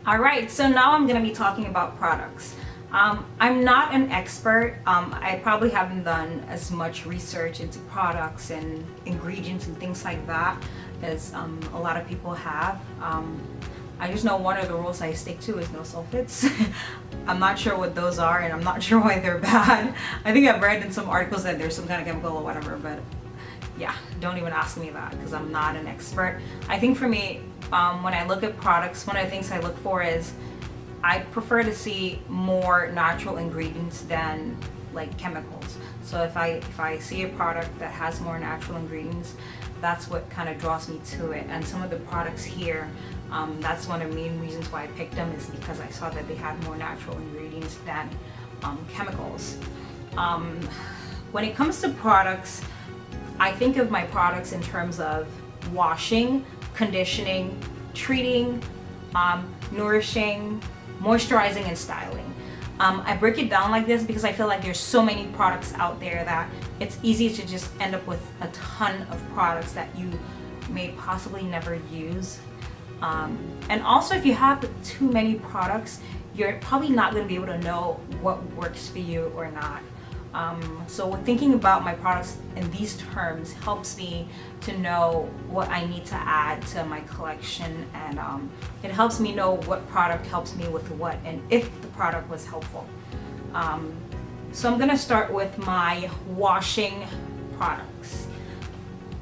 Alright, so now I'm going to be talking about products. I'm not an expert. I probably haven't done as much research into products and ingredients and things like that as a lot of people have. I just know one of the rules I stick to is no sulfates. I'm not sure what those are, and I'm not sure why they're bad. I think I've read in some articles that there's some kind of chemical or whatever, but yeah, don't even ask me that because I'm not an expert. I think for me, when I look at products, one of the things I look for is I prefer to see more natural ingredients than like chemicals. So if I see a product that has more natural ingredients, that's what kind of draws me to it. And some of the products here, that's one of the main reasons why I picked them, is because I saw that they had more natural ingredients than chemicals. When it comes to products, I think of my products in terms of washing, conditioning, treating, nourishing, moisturizing, and styling. I break it down like this because I feel like there's so many products out there that it's easy to just end up with a ton of products that you may possibly never use. And also, if you have too many products, you're probably not going to be able to know what works for you or not. So thinking about my products in these terms helps me to know what I need to add to my collection, and it helps me know what product helps me with what and if the product was helpful. So I'm gonna start with my washing products.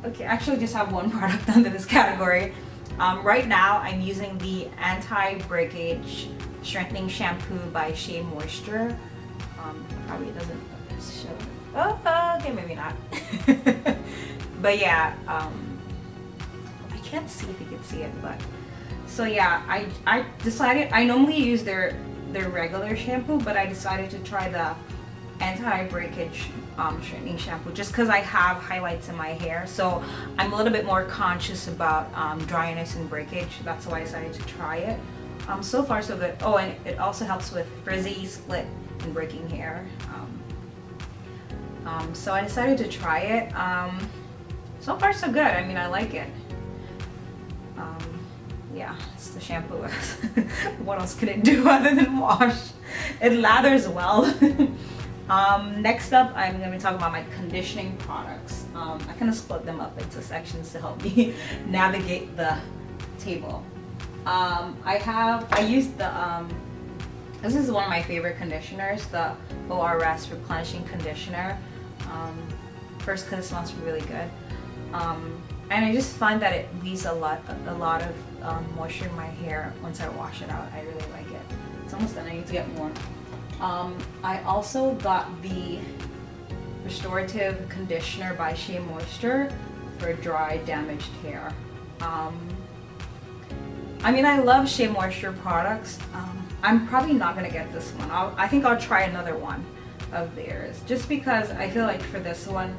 Okay, I actually just have one product under this category. Right now I'm using the Anti-breakage Strengthening Shampoo by Shea Moisture. Probably doesn't show. Oh, okay, maybe not. But yeah, I can't see if you can see it, but so yeah, I decided, I normally use their regular shampoo, but I decided to try the Anti-breakage straightening shampoo just because I have highlights in my hair, so I'm a little bit more conscious about dryness and breakage. That's why I decided to try it. So far so good. Oh, and it also helps with frizzy, split, and breaking hair. So I decided to try it. So far so good. I mean, I like it. Yeah, it's the shampoo. What else can it do other than wash? It lathers well. Next up, I'm going to talk about my conditioning products. I kind of split them up into sections to help me navigate the table. I used the this is one of my favorite conditioners, the ORS Replenishing conditioner. First, because it smells really good, and I just find that it leaves a lot of moisture in my hair once I wash it out. I really like it. It's almost done. I need to get more. I also got the Restorative conditioner by Shea Moisture for dry, damaged hair. I mean, I love Shea Moisture products. I'm probably not gonna get this one. I think I'll try another one of theirs, just because I feel like for this one,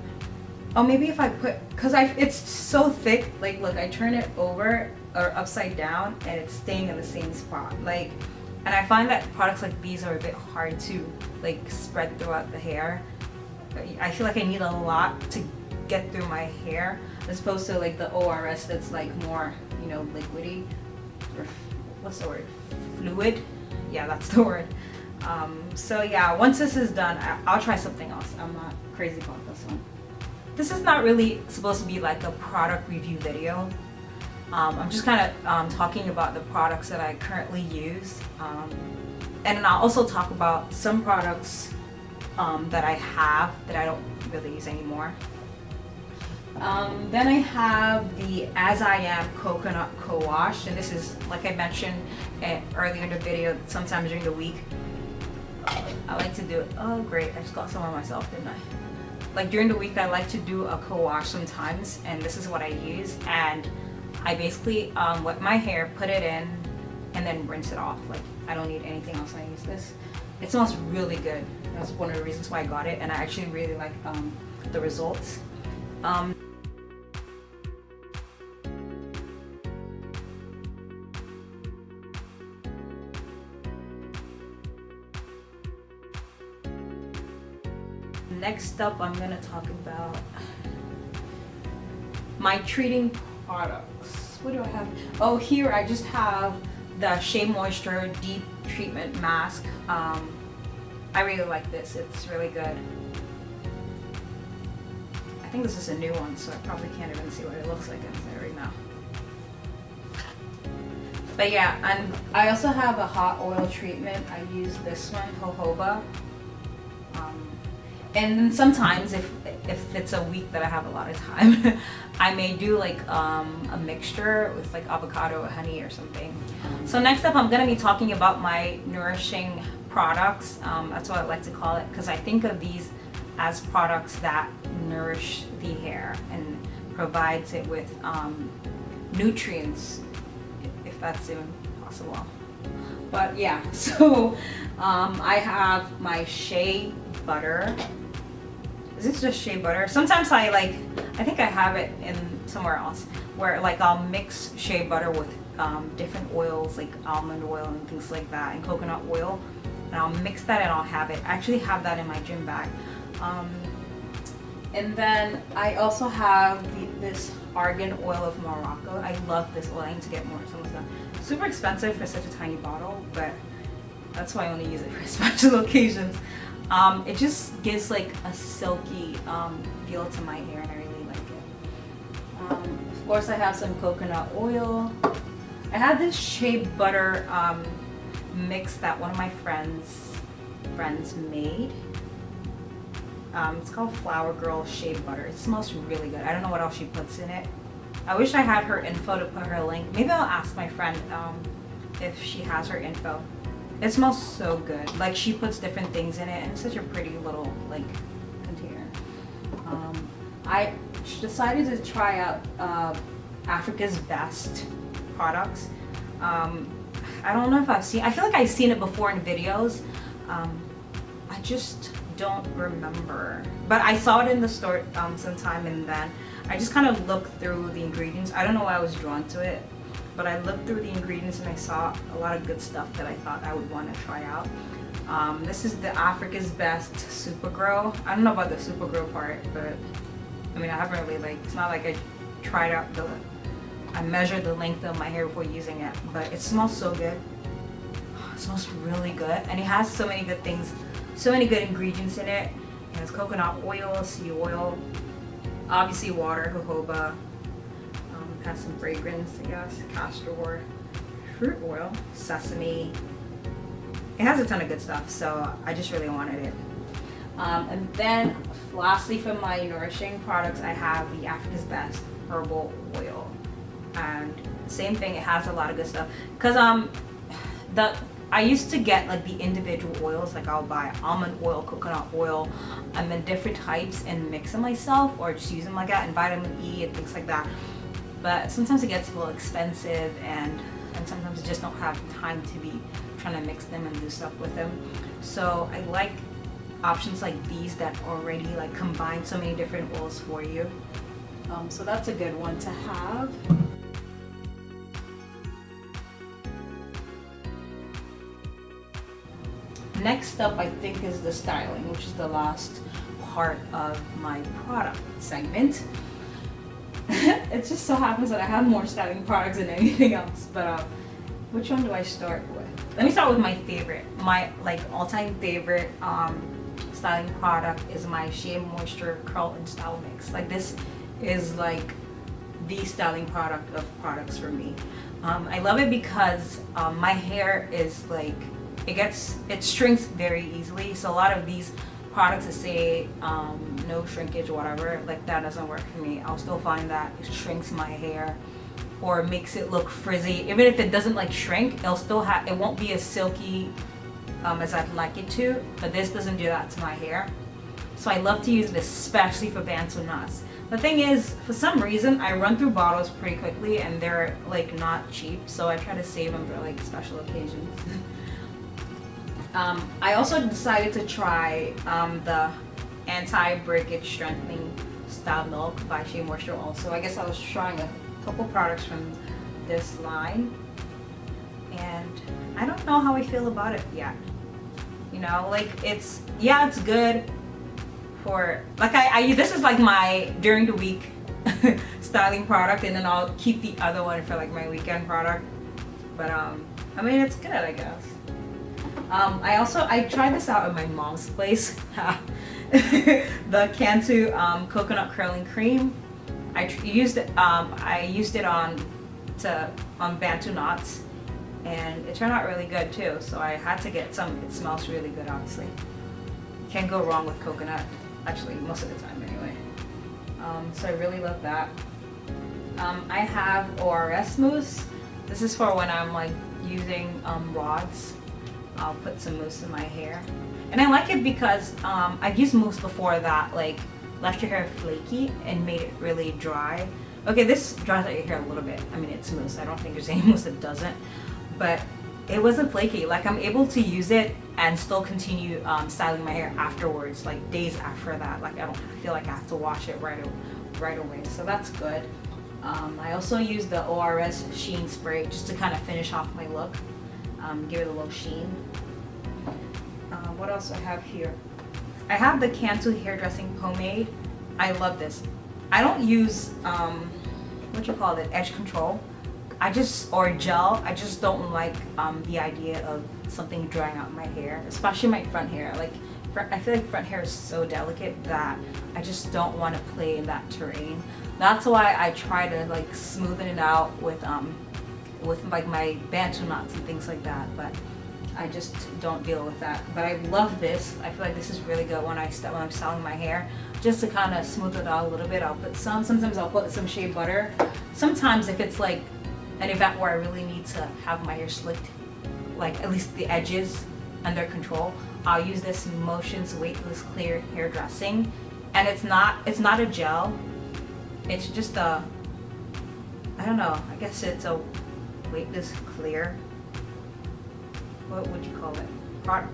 oh, maybe if I put, because it's so thick, like look, I turn it over or upside down and it's staying in the same spot, like, and I find that products like these are a bit hard to like spread throughout the hair. I feel like I need a lot to get through my hair, as opposed to like the ORS that's like more, you know, liquidy, or what's the word, fluid. Yeah, that's the word. So yeah, once this is done, I'll try something else. I'm not crazy about this one. This is not really supposed to be like a product review video. I'm just kind of talking about the products that I currently use. And then I'll also talk about some products that I have that I don't really use anymore. Then I have the As I Am Coconut Cowash, and this is, like I mentioned earlier in the video, sometimes during the week, I like to do it. Oh great, I just got some on myself, didn't I? Like during the week, I like to do a co-wash sometimes, and this is what I use. And I basically wet my hair, put it in, and then rinse it off. Like, I don't need anything else when I use this. It smells really good. That's one of the reasons why I got it, and I actually really like the results. Next up, I'm going to talk about my treating products. What do I have? Oh, here I just have the Shea Moisture Deep Treatment Mask. I really like this. It's really good. I think this is a new one, so I probably can't even see what it looks like in there right now. But yeah, and I also have a hot oil treatment. I use this one, Jojoba. And then sometimes if it's a week that I have a lot of time, I may do like a mixture with like avocado or honey or something. So next up, I'm gonna be talking about my Nourishing products. That's what I like to call it, because I think of these as products that nourish the hair and provides it with nutrients, if that's even possible. But yeah, so I have my Shea Butter. Is this just Shea Butter? Sometimes I think I have it in somewhere else, where like I'll mix Shea Butter with different oils like almond oil and things like that, and coconut oil, and I'll mix that and I'll have it. I actually have that in my gym bag. And then I also have this Argan Oil of Morocco. I love this oil. I need to get more. Some of them. Super expensive for such a tiny bottle, but that's why I only use it for special occasions. It just gives like a silky feel to my hair, and I really like it. Of course, I have some coconut oil. I have this Shea Butter mix that one of my friends made. It's called Flower Girl Shea Butter. It smells really good. I don't know what else she puts in it. I wish I had her info to put her link. Maybe I'll ask my friend if she has her info. It smells so good. Like, she puts different things in it, and it's such a pretty little like container. I decided to try out Africa's Best products. I don't know if I've seen. I feel like I've seen it before in videos. I just don't remember, but I saw it in the store sometime, and then I just kind of looked through the ingredients. I don't know why I was drawn to it, but I looked through the ingredients and I saw a lot of good stuff that I thought I would want to try out. This is the Africa's Best Super Grow. I don't know about the Super Grow part, but I mean, I haven't really it's not like I tried out I measured the length of my hair before using it, but it smells so good. It smells really good, and it has so many good things. So many good ingredients in it. It has coconut oil, sea oil, obviously water, jojoba. It has some fragrance, I guess, castor, fruit oil, sesame. It has a ton of good stuff, so I just really wanted it. And then, lastly, for my Nourishing products, I have the Africa's Best Herbal Oil. And same thing, it has a lot of good stuff. Because I used to get like the individual oils, like I'll buy almond oil, coconut oil, and then different types and mix them myself, or just use them like that, and vitamin E and things like that. But sometimes it gets a little expensive, and sometimes I just don't have time to be trying to mix them and do stuff with them. So I like options like these that already like combine so many different oils for you. So that's a good one to have. Next up, I think, is the styling, which is the last part of my product segment. It just so happens that I have more styling products than anything else, but which one do I start with? Let me start with my favorite. My like all-time favorite styling product is my Shea Moisture Curl and Style Mix. Like, this is like the styling product of products for me. I love it because my hair is like, it shrinks very easily. So a lot of these products that say no shrinkage or whatever, like that doesn't work for me. I'll still find that it shrinks my hair or makes it look frizzy. Even if it doesn't like shrink, it won't be as silky as I'd like it to, but this doesn't do that to my hair. So I love to use it, especially for bantu knots. The thing is, for some reason, I run through bottles pretty quickly, and they're like not cheap, so I try to save them for like special occasions. I also decided to try the Anti-breakage Strengthening Style Milk by Shea Moisture also. I guess I was trying a couple products from this line, and I don't know how I feel about it yet. You know, like it's good for, like this is like my during the week styling product, and then I'll keep the other one for like my weekend product. But I mean, it's good, I guess. I tried this out at my mom's place. The Cantu coconut curling cream. I used it on Bantu knots, and it turned out really good too. So I had to get some. It smells really good, obviously. Can't go wrong with coconut. Actually, most of the time anyway. So I really love that. I have ORS Mousse. This is for when I'm like using rods. I'll put some mousse in my hair. And I like it because I've used mousse before that like left your hair flaky and made it really dry. Okay, this dries out your hair a little bit. I mean, it's mousse. I don't think there's any mousse that doesn't. But it wasn't flaky. Like, I'm able to use it and still continue styling my hair afterwards, like days after that. Like, I don't feel like I have to wash it right away. So that's good. I also use the ORS Sheen Spray just to kind of finish off my look. Give it a little sheen. What else do I have here? I have the Cantu Hairdressing Pomade. I love this. I don't use, edge control. Or gel. I just don't like the idea of something drying out my hair, especially my front hair. Like, I feel like front hair is so delicate that I just don't want to play in that terrain. That's why I try to like smoothen it out with like my Bantu knots and things like that, but I just don't deal with that. But I love this. I feel like this is really good when I'm styling my hair, just to kind of smooth it out a little bit. I'll put sometimes I'll put some Shea Butter. Sometimes if it's like an event where I really need to have my hair slicked, like at least the edges under control, I'll use this Motion's Weightless Clear Hairdressing. And it's not a gel. It's just I don't know, I guess it's a weightless clear. What would you call it? Product.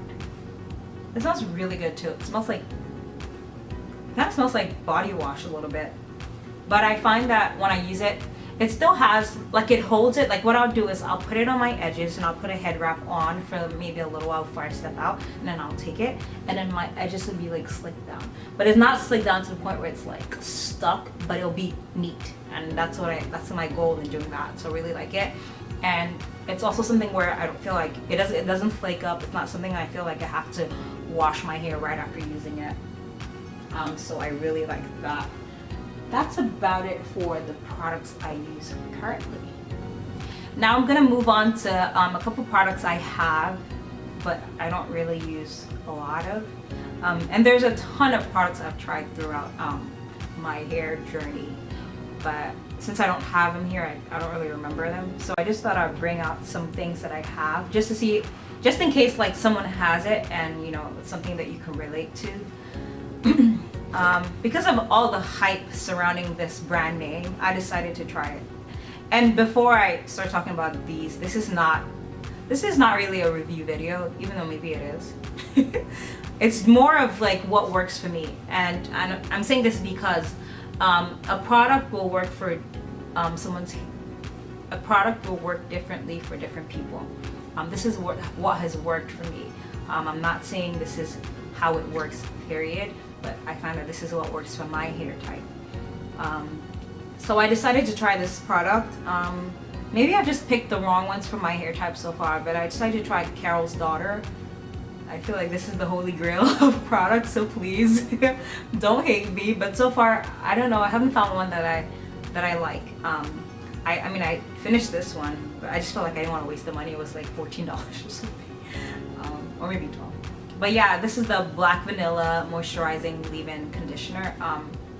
It smells really good too. It kind of smells like body wash a little bit. But I find that when I use it, it still has, like, it holds it. Like, what I'll do is I'll put it on my edges and I'll put a head wrap on for maybe a little while before I step out, and then I'll take it, and then my edges will be like slicked down. But it's not slicked down to the point where it's like stuck, but it'll be neat. And that's my goal in doing that. So I really like it. And it's also something where I don't feel like it doesn't flake up. It's not something I feel like I have to wash my hair right after using it. So I really like that. That's about it for the products I use currently. Now I'm gonna move on to a couple products I have, but I don't really use a lot of. And there's a ton of products I've tried throughout my hair journey, but since I don't have them here, I don't really remember them. So I just thought I'd bring out some things that I have just to see, just in case like someone has it and it's something that you can relate to. Because of all the hype surrounding this brand name, I decided to try it. And before I start talking about these, this is not really a review video, even though maybe it is. It's more of like what works for me. And I'm saying this because a product will work for a product will work differently for different people. This is what has worked for me. I'm not saying this is how it works, period, but I find that this is what works for my hair type. So I decided to try this product. Maybe I've just picked the wrong ones for my hair type so far, but I decided to try Carol's Daughter. I feel like this is the holy grail of products, so please don't hate me. But so far, I don't know, I haven't found one that I like. I mean, I finished this one, but I just felt like I didn't want to waste the money. It was like $14 or something, or maybe $12. But yeah, this is the Black Vanilla Moisturizing Leave-In Conditioner.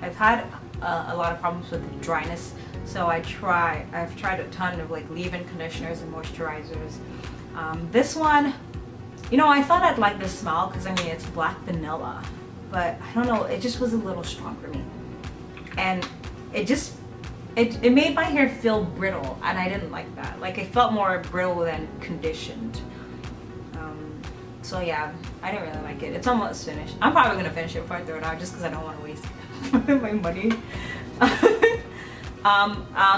I've had a lot of problems with dryness, so I've tried a ton of like leave-in conditioners and moisturizers. This one, I thought I'd like this smell because I mean it's black vanilla, but I don't know, it just was a little strong for me, and it made my hair feel brittle, and I didn't like that. Like, it felt more brittle than conditioned. So yeah, I didn't really like it. It's almost finished. I'm probably gonna finish it before I throw it out, just because I don't want to waste my money.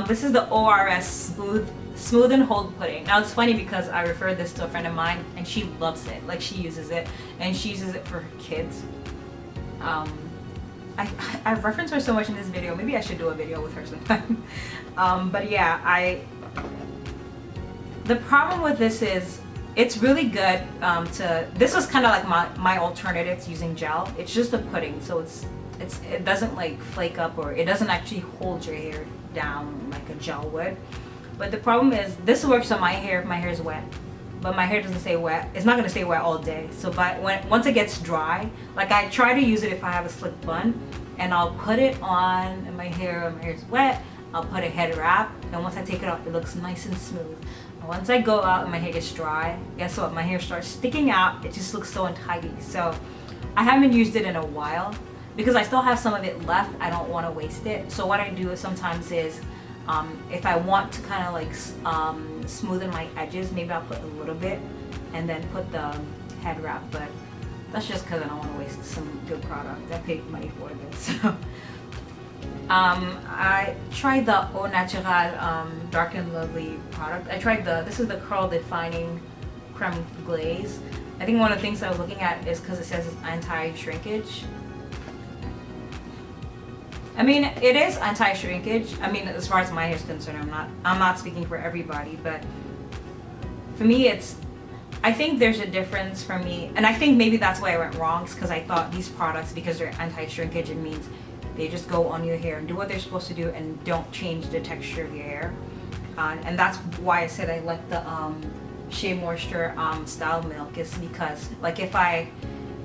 This is the ORS Smooth and Hold Pudding. Now it's funny because I referred this to a friend of mine and she loves it. Like, she uses it, and she uses it for her kids. I've referenced her so much in this video. Maybe I should do a video with her sometime. But yeah, The problem with this is it's really good this was kind of like my alternative to using gel. It's just a pudding, so it doesn't like flake up, or it doesn't actually hold your hair down like a gel would. But the problem is this works on my hair if my hair is wet, but my hair doesn't stay wet. It's not going to stay wet all day. So once it gets dry, like I try to use it if I have a slick bun, and I'll put it on my hair when my hair's wet. I'll put a head wrap, and once I take it off, it looks nice and smooth. And once I go out and my hair gets dry, guess what? My hair starts sticking out. It just looks so untidy. So I haven't used it in a while because I still have some of it left. I don't want to waste it. So what I do is sometimes is if I want to kind of like smoothen my edges, maybe I'll put a little bit and then put the head wrap. But that's just because I don't want to waste some good product. I paid money for this. So I tried the Au Naturel Dark and Lovely product. I tried this is the Curl Defining Creme Glaze. I think one of the things I was looking at is because it says it's anti-shrinkage. I mean, it is anti-shrinkage. I mean, as far as my hair is concerned, I'm not speaking for everybody, but for me, I think there's a difference for me, and I think maybe that's why I went wrong, because I thought these products, because they're anti-shrinkage, it means they just go on your hair and do what they're supposed to do and don't change the texture of your hair. And that's why I said I like the Shea Moisture Style Milk, is because like if I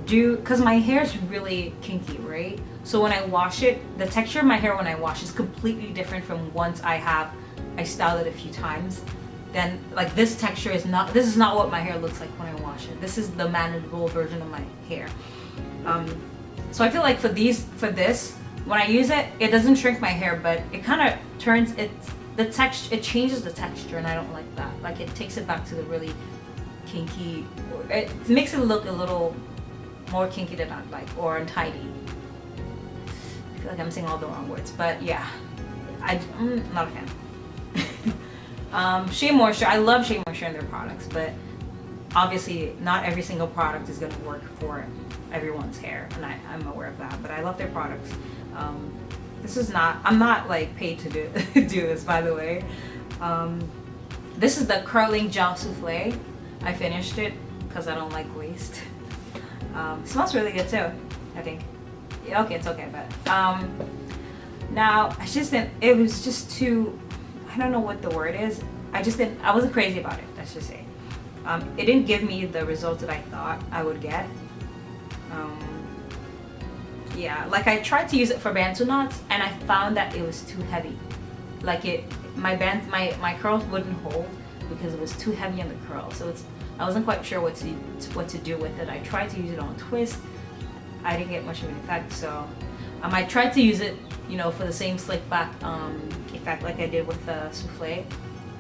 do, because my hair is really kinky, right? So when I wash it, the texture of my hair when I wash is completely different from once I styled it a few times. Then like this texture is not, this is not what my hair looks like when I wash it. This is the manageable version of my hair. So I feel like for this, when I use it, it doesn't shrink my hair, but it kind of turns it changes the texture, and I don't like that. Like it takes it back to the really kinky, it makes it look a little more kinky than I like, or untidy. I feel like I'm saying all the wrong words, but yeah, I'm not a fan. Shea Moisture, I love Shea Moisture and their products, but obviously not every single product is going to work for everyone's hair, and I'm aware of that, but I love their products. This is not, I'm not like paid to do this, by the way. This is the Curling Gel Souffle. I finished it because I don't like waste. It smells really good too, I think. Yeah, okay, it's okay, but now it was just too, I don't know what the word is. I wasn't crazy about it, let's just say. It didn't give me the results that I thought I would get. Yeah, like I tried to use it for bantu knots, and I found that it was too heavy. Like my curls wouldn't hold because it was too heavy on the curl. So I wasn't quite sure what to do with it. I tried to use it on twist. I didn't get much of an effect. So I tried to use it, for the same slick back effect like I did with the souffle,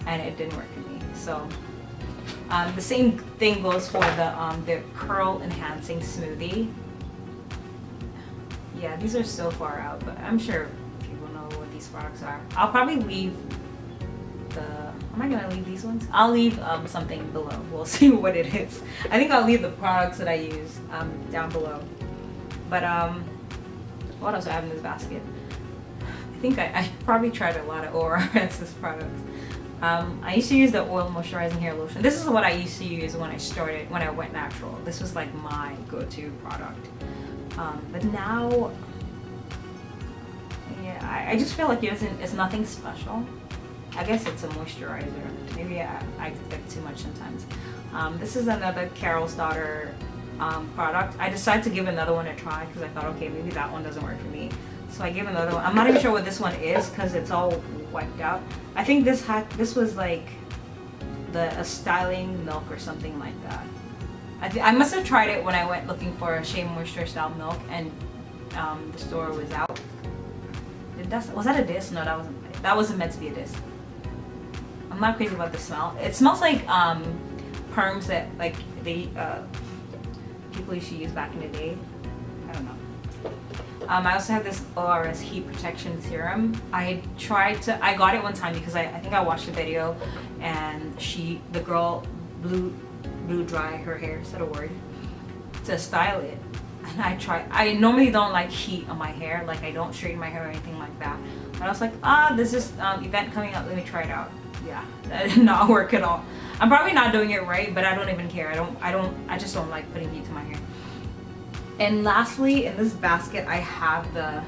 and it didn't work for me. So the same thing goes for the curl enhancing smoothie. Yeah, these are so far out, but I'm sure people know what these products are. I'll probably leave am I gonna leave these ones? I'll leave something below. We'll see what it is. I think I'll leave the products that I use down below. But what else do I have in this basket? I think I probably tried a lot of ORS products. I used to use the Oil Moisturizing Hair Lotion. This is what I used to use when I went natural. This was like my go-to product. But now, yeah, I just feel like it's nothing special. I guess it's a moisturizer. Maybe I expect too much sometimes. This is another Carol's Daughter product. I decided to give another one a try because I thought, okay, maybe that one doesn't work for me. So I gave another one. I'm not even sure what this one is because it's all wiped out. I think this was like a styling milk or something like that. I must have tried it when I went looking for a Shea Moisture style milk, and the store was out. Was that a disc? No, that wasn't meant to be a disc. I'm not crazy about the smell. It smells like perms that like people used to use back in the day. I don't know. I also have this ORS Heat Protection Serum. I got it one time because I think I watched a video, and the girl blew dry her hair, is that a word, to style it. And I normally don't like heat on my hair, like I don't straighten my hair or anything like that. But I was like, this is event coming up, let me try it out. Yeah, that did not work at all. I'm probably not doing it right, but I don't even care. I just don't like putting heat to my hair. And lastly, in this basket, I have the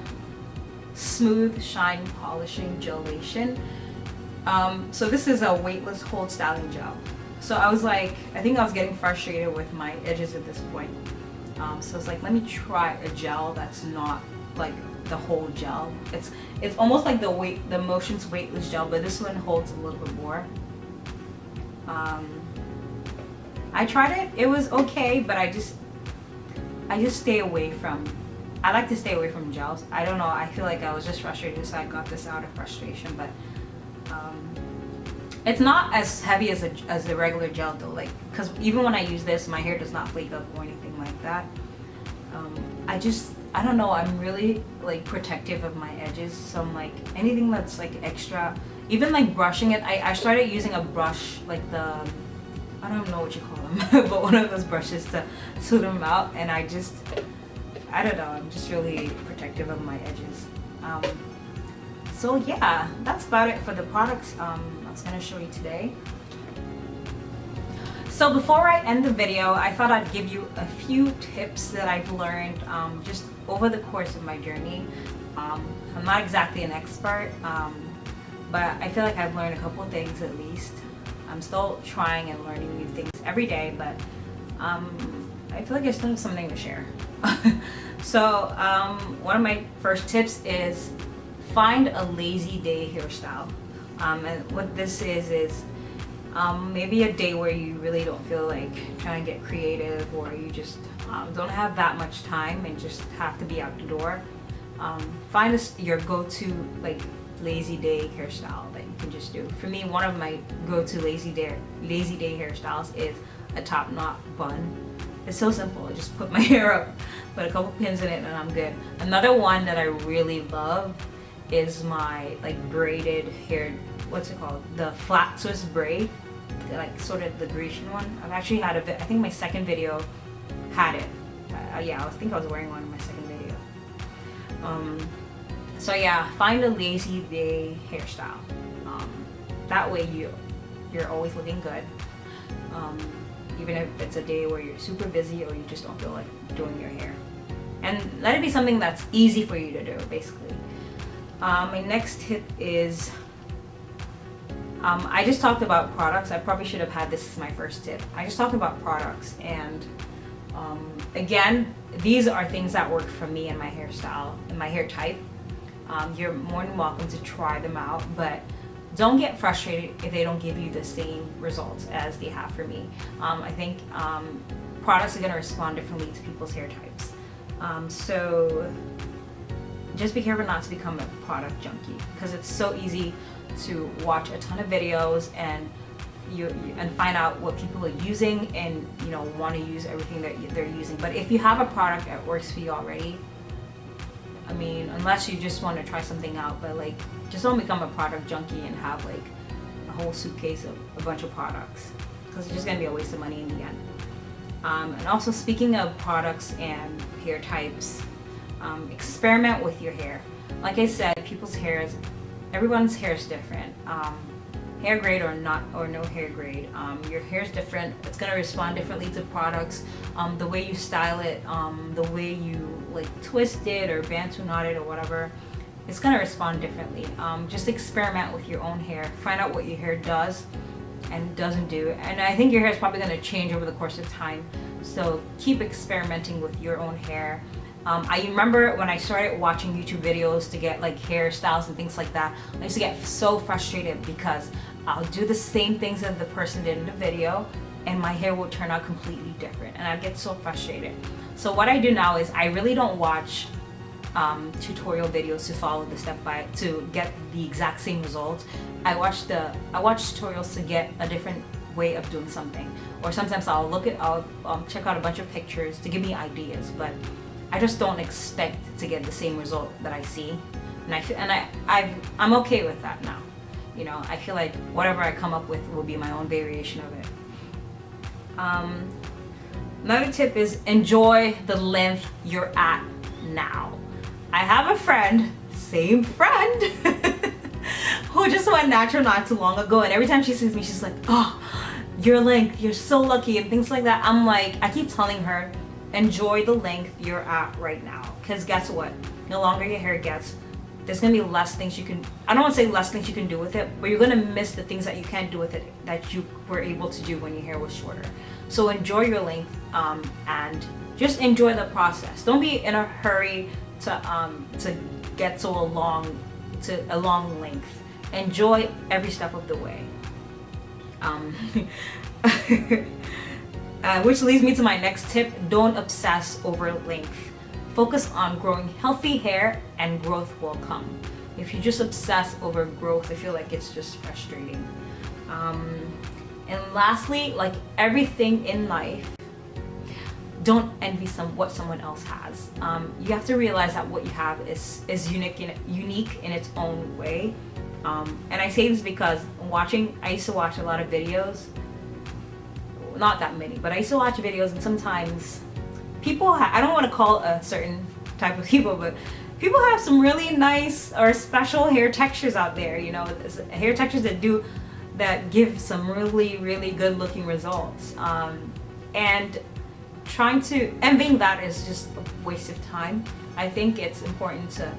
Smooth Shine Polishing Gelation. So this is a weightless hold styling gel. So I was like, I think I was getting frustrated with my edges at this point. So it's like, let me try a gel that's not like the whole gel. It's almost like the Motion's weightless gel, but this one holds a little bit more. I tried it. It was okay, but I just stay away from. I like to stay away from gels. I don't know. I feel like I was just frustrated, so I got this out of frustration. But it's not as heavy as a regular gel though. Like, because even when I use this, my hair does not flake up or anything like that. I don't know. I'm really like protective of my edges, so I'm like anything that's like extra. Even like brushing it, I started using a brush like I don't know what you call them, but one of those brushes to smooth them out, and I don't know, I'm just really protective of my edges. So yeah, that's about it for the products I was going to show you today. So before I end the video, I thought I'd give you a few tips that I've learned just over the course of my journey. I'm not exactly an expert, but I feel like I've learned a couple things at least. I'm still trying and learning new things every day, but I feel like I still have something to share. So one of my first tips is find a lazy day hairstyle. And what this is maybe a day where you really don't feel like trying to get creative, or you just don't have that much time and just have to be out the door. Find your go-to like lazy day hairstyle that you can just do. For me, one of my go-to lazy day hairstyles is a top knot bun. It's so simple. I just put my hair up, put a couple pins in it, and I'm good. Another one that I really love is my like braided hair, what's it called? The flat twist braid, like sort of the Grecian one. I've actually had I think my second video had it. Yeah, I think I was wearing one in my second video. So yeah, find a lazy day hairstyle. That way you're always looking good. Even if it's a day where you're super busy or you just don't feel like doing your hair. And let it be something that's easy for you to do, basically. My next tip is, I just talked about products. I probably should have had this as my first tip. I just talked about products, and again, these are things that work for me and my hairstyle and my hair type. You're more than welcome to try them out, but don't get frustrated if they don't give you the same results as they have for me. I think products are going to respond differently to people's hair types. So just be careful not to become a product junkie, because it's so easy to watch a ton of videos and find out what people are using and want to use everything that they're using. But if you have a product that works for you already, I mean, unless you just want to try something out, but like, just don't become a product junkie and have like a whole suitcase of a bunch of products, because it's just going to be a waste of money in the end. And also, speaking of products and hair types, experiment with your hair. Like I said, everyone's hair is different. Hair grade or no hair grade, your hair is different. It's going to respond differently to products. The way you style it, the way you like twist it or bantu knot it or whatever, it's going to respond differently. Just experiment with your own hair. Find out what your hair does and doesn't do. And I think your hair is probably going to change over the course of time. So keep experimenting with your own hair. I remember when I started watching YouTube videos to get like hairstyles and things like that, I used to get so frustrated because I'll do the same things that the person did in the video and my hair will turn out completely different, and I'd get so frustrated. So what I do now is I really don't watch tutorial videos to follow the to get the exact same results. I watch tutorials to get a different way of doing something, or sometimes I'll check out a bunch of pictures to give me ideas, but I just don't expect to get the same result that I see, and I'm okay with that now. I feel like whatever I come up with will be my own variation of it. Another tip is enjoy the length you're at now. I have a friend, same friend, who just went natural not too long ago, and every time she sees me, she's like, "Oh, your length, you're so lucky, and things like that. I'm like, I keep telling her, enjoy the length you're at right now, because guess what? The longer your hair gets, there's gonna be less things you can, I don't want to say less things you can do with it, but you're gonna miss the things that you can't do with it that you were able to do when your hair was shorter. So enjoy your length, and just enjoy the process. Don't be in a hurry to get to a long length. Enjoy every step of the way. Which leads me to my next tip: don't obsess over length. Focus on growing healthy hair and growth will come. If you just obsess over growth, I feel like it's just frustrating. And lastly, like everything in life, don't envy what someone else has. You have to realize that what you have is unique in its own way. And I say this because I used to watch a lot of videos, not that many, but I used to watch videos, and sometimes people, I don't want to call a certain type of people, but people have some really nice or special hair textures out there, you know, hair textures that give some really, really good looking results. And envying that is just a waste of time. I think it's important to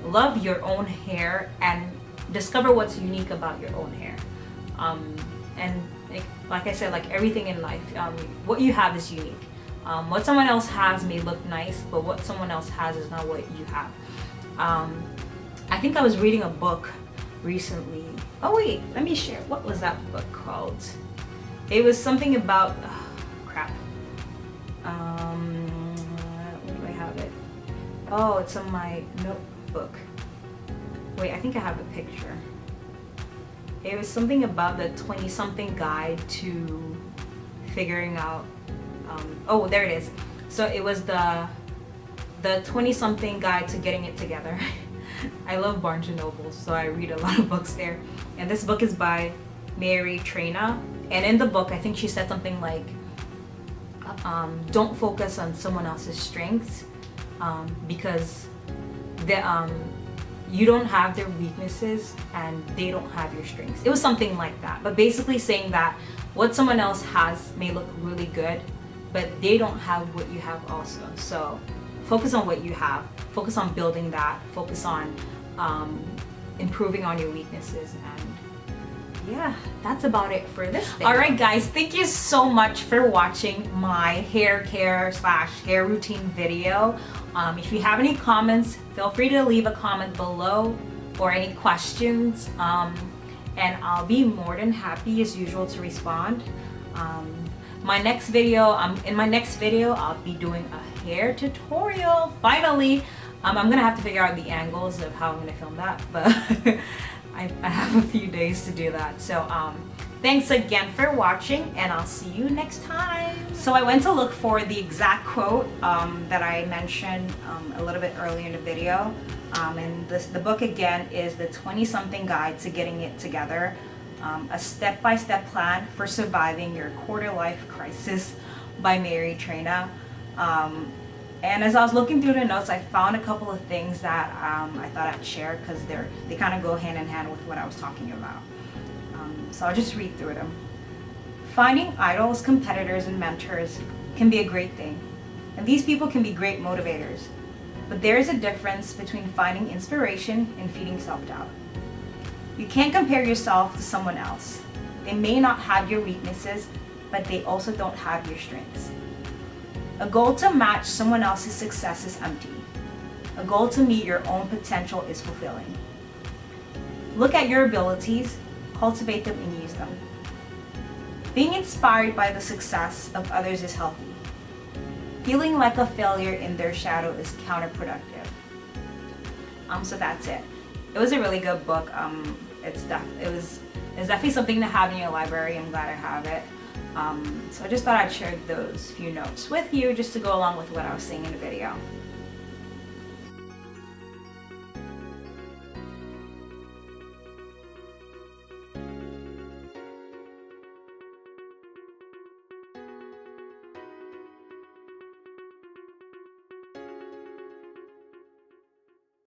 love your own hair and discover what's unique about your own hair. And like I said, like everything in life, what you have is unique. What someone else has may look nice, but what someone else has is not what you have. I think I was reading a book recently. Oh wait, let me share. What was that book called? It was something about, crap. Where do I have it? Oh, it's on my notebook. Wait, I think I have a picture. It was something about the 20-something guide to figuring out, oh, there it is. So it was the 20-something guide to getting it together. I love Barnes & Noble, so I read a lot of books there. And this book is by Mary Traina. And in the book, I think she said something like, don't focus on someone else's strengths, because you don't have their weaknesses and they don't have your strengths. It was something like that. But basically saying that what someone else has may look really good, but they don't have what you have also. So focus on what you have, focus on building that, focus on improving on your weaknesses. And yeah, that's about it for this video. All right guys, thank you so much for watching my hair care / hair routine video. If you have any comments, feel free to leave a comment below, or any questions, and I'll be more than happy as usual to respond. In my next video, I'll be doing a hair tutorial. Finally, I'm gonna have to figure out the angles of how I'm gonna film that, but I have a few days to do that. So thanks again for watching, and I'll see you next time. So I went to look for the exact quote that I mentioned a little bit earlier in the video. And the book again is the 20-something guide to getting it together. A step-by-step plan for surviving your quarter-life crisis by Mary Traina. And as I was looking through the notes, I found a couple of things that I thought I'd share, because they kind of go hand in hand with what I was talking about. So I'll just read through them. Finding idols, competitors, and mentors can be a great thing, and these people can be great motivators. But there is a difference between finding inspiration and feeding self-doubt. You can't compare yourself to someone else. They may not have your weaknesses, but they also don't have your strengths. A goal to match someone else's success is empty. A goal to meet your own potential is fulfilling. Look at your abilities, cultivate them, and use them. Being inspired by the success of others is healthy. Feeling like a failure in their shadow is counterproductive. So that's it. It was a really good book. It's definitely something to have in your library. I'm glad I have it. So I just thought I'd share those few notes with you just to go along with what I was saying in the video.